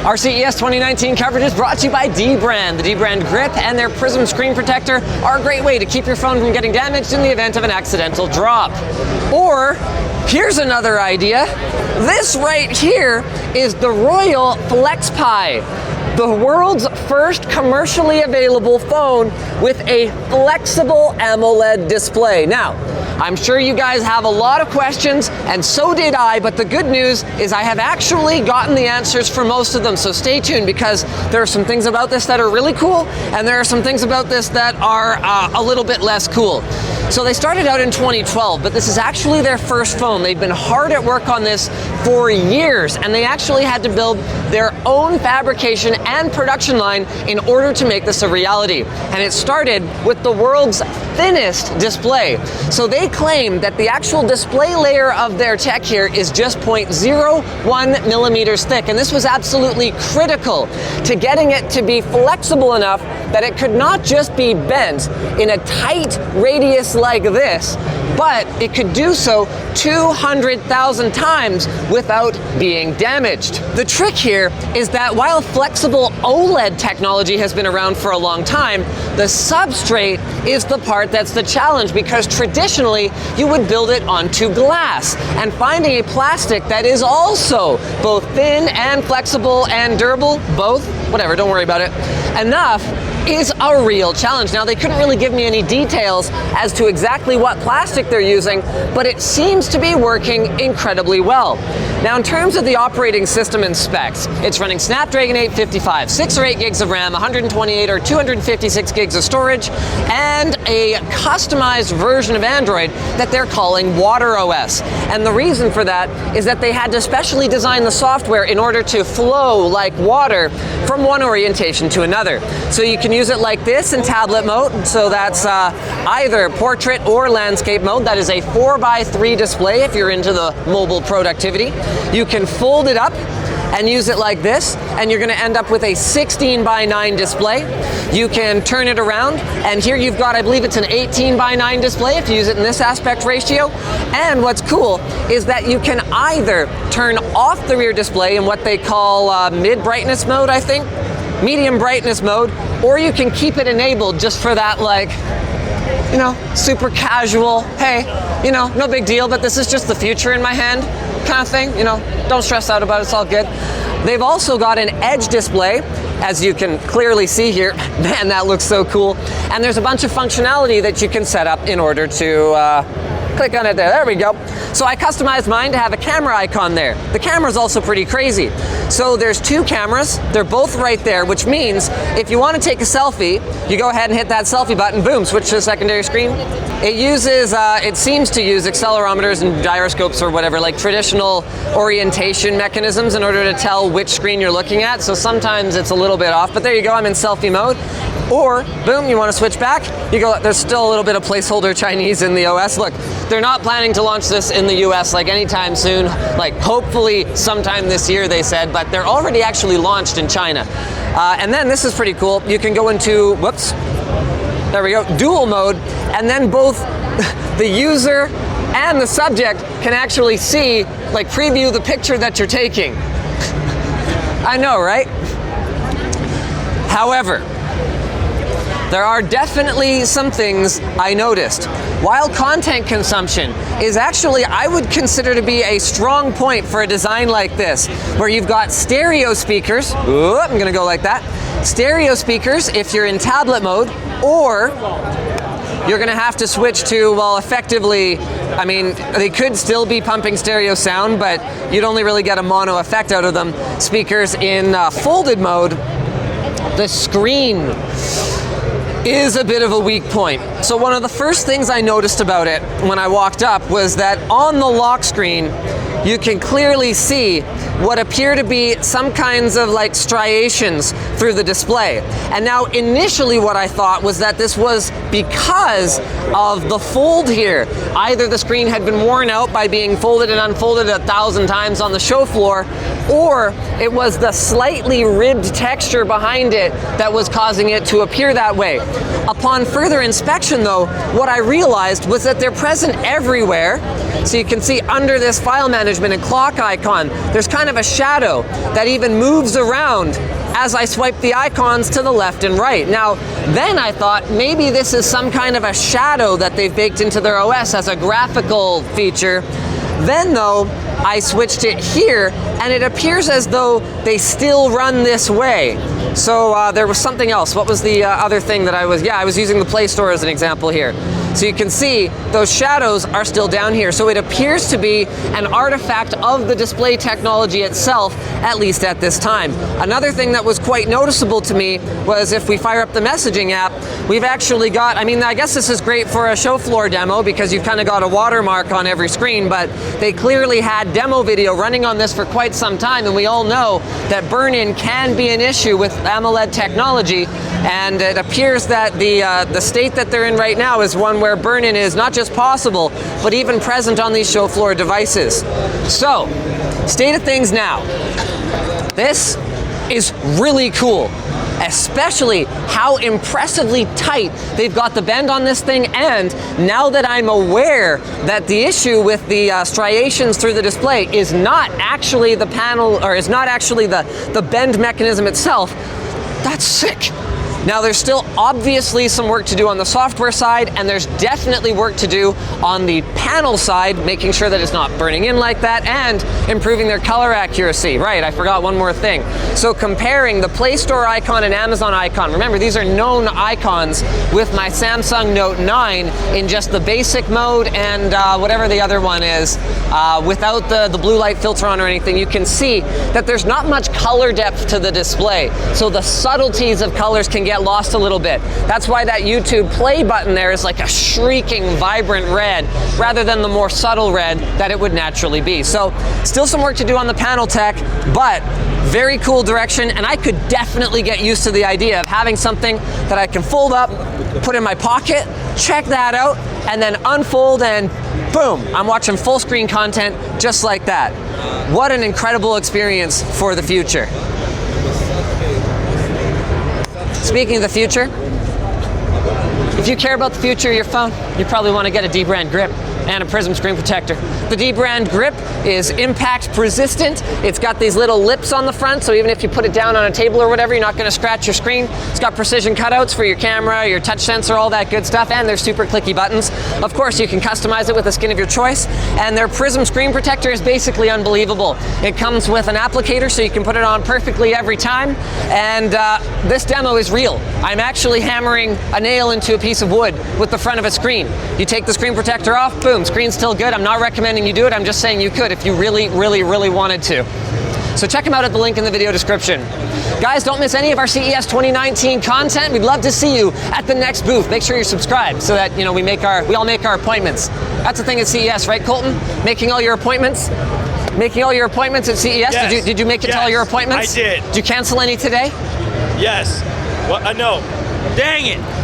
Our CES 2019 coverage is brought to you by D-Brand. The D-Brand grip and their Prism screen protector are a great way to keep your phone from getting damaged in the event of an accidental drop. Or, here's another idea. This right here is the Royal Flexpai, the world's first commercially available phone with a flexible AMOLED display. Now, I'm sure you guys have a lot of questions, and so did I, but the good news is I have actually gotten the answers for most of them, so stay tuned because there are some things about this that are really cool, and there are some things about this that are a little bit less cool. So they started out in 2012, but this is actually their first phone. They've been hard at work on this for years, and they actually had to build their own fabrication and production line in order to make this a reality. And it started with the world's thinnest display. So they claim that the actual display layer of their tech here is just 0.01 millimeters thick, and this was absolutely critical to getting it to be flexible enough that it could not just be bent in a tight radius like this, but it could do so 200,000 times without being damaged. The trick here is that while flexible OLED technology has been around for a long time, the substrate is the part that's the challenge, because traditionally you would build it onto glass, and finding a plastic that is also both thin and flexible and durable, both, whatever, don't worry about it, enough, is a real challenge. Now, they couldn't really give me any details as to exactly what plastic they're using, but it seems to be working incredibly well. Now, in terms of the operating system and specs, it's running Snapdragon 855, 6 or 8 gigs of RAM, 128 or 256 gigs of storage, and a customized version of Android that they're calling WaterOS. And the reason for that is that they had to specially design the software in order to flow like water from one orientation to another. So you can use it like this in tablet mode, so that's either portrait or landscape mode. That is a 4:3 display if you're into the mobile productivity. You can fold it up and use it like this, and you're going to end up with a 16:9 display. You can turn it around, and here you've got, I believe it's an 18:9 display if you use it in this aspect ratio. And what's cool is that you can either turn off the rear display in what they call mid-brightness mode, I think, medium brightness mode, or you can keep it enabled just for that, like, you know, super casual, hey, you know, no big deal, but this is just the future in my hand kind of thing, you know, don't stress out about it, it's all good. They've also got an edge display, as you can clearly see here. Man, that looks so cool. And there's a bunch of functionality that you can set up in order to click on it there. There we go. So I customized mine to have a camera icon there. The camera's also pretty crazy. So there's two cameras. They're both right there, which means if you want to take a selfie, you go ahead and hit that selfie button, boom, switch to the secondary screen. It uses, it seems to use accelerometers and gyroscopes or whatever, like traditional orientation mechanisms in order to tell which screen you're looking at. So sometimes it's a little bit off, but there you go, I'm in selfie mode. Or, boom, you want to switch back, you go, there's still a little bit of placeholder Chinese in the OS. Look, they're not planning to launch this in the US like anytime soon, like hopefully sometime this year they said, but they're already actually launched in China. And then this is pretty cool. You can go into, whoops, there we go, dual mode, and then both the user and the subject can actually see, like preview the picture that you're taking. I know, right? However, there are definitely some things I noticed. While content consumption is actually, I would consider to be a strong point for a design like this, where you've got stereo speakers, ooh, I'm gonna go like that, stereo speakers if you're in tablet mode, or you're gonna have to switch to, well, effectively, I mean, they could still be pumping stereo sound, but you'd only really get a mono effect out of them. Speakers in folded mode, the screen is a bit of a weak point. So one of the first things I noticed about it when I walked up was that on the lock screen, you can clearly see what appear to be some kinds of like striations through the display. And now initially what I thought was that this was because of the fold here. Either the screen had been worn out by being folded and unfolded 1,000 times on the show floor, or it was the slightly ribbed texture behind it that was causing it to appear that way. Upon further inspection though, what I realized was that they're present everywhere, So you can see under this file management and clock icon, there's kind of a shadow that even moves around as I swipe the icons to the left and right. Now, then I thought maybe this is some kind of a shadow that they've baked into their OS as a graphical feature. Then though, I switched it here, and it appears as though they still run this way. So there was something else. What was the other thing that I was using the Play Store as an example here. So you can see those shadows are still down here. So it appears to be an artifact of the display technology itself, at least at this time. Another thing that was quite noticeable to me was if we fire up the messaging app, we've actually got, I guess this is great for a show floor demo because you've kind of got a watermark on every screen, but they clearly had demo video running on this for quite some time, and we all know that burn-in can be an issue with AMOLED technology, and it appears that the state that they're in right now is one where burn-in is not just possible, but even present on these show floor devices. So, state of things now. This is really cool, especially how impressively tight they've got the bend on this thing, and now that I'm aware that the issue with the striations through the display is not actually the panel, or is not actually the bend mechanism itself, that's sick. Now there's still obviously some work to do on the software side, and there's definitely work to do on the panel side, making sure that it's not burning in like that, and improving their color accuracy. Right, I forgot one more thing. So comparing the Play Store icon and Amazon icon, remember these are known icons with my Samsung Note 9 in just the basic mode and whatever the other one is, without the blue light filter on or anything, you can see that there's not much color depth to the display. So the subtleties of colors can get lost a little bit. That's why that YouTube play button there is like a shrieking, vibrant red, rather than the more subtle red that it would naturally be. So still some work to do on the panel tech, but very cool direction, and I could definitely get used to the idea of having something that I can fold up, put in my pocket, check that out, and then unfold, and boom, I'm watching full screen content just like that. What an incredible experience for the future. Speaking of the future, if you care about the future of your phone, you probably want to get a D-brand grip and a Prism screen protector. The D-brand grip is impact resistant. It's got these little lips on the front, so even if you put it down on a table or whatever, you're not going to scratch your screen. It's got precision cutouts for your camera, your touch sensor, all that good stuff, and there's super clicky buttons. Of course, you can customize it with the skin of your choice, and their Prism screen protector is basically unbelievable. It comes with an applicator, so you can put it on perfectly every time, and this demo is real. I'm actually hammering a nail into a piece of wood with the front of a screen. You take the screen protector off, boom, screen's still good. I'm not recommending you do it, I'm just saying you could if you really, really, really wanted to. So check them out at the link in the video description. Guys, don't miss any of our CES 2019 content. We'd love to see you at the next booth. Make sure you're subscribed so that we all make our appointments. That's the thing at CES, right, Colton? Making all your appointments? Making all your appointments at CES? Yes. Did you make it to all your appointments? I did. Did you cancel any today? Yes. Well, no. Dang it.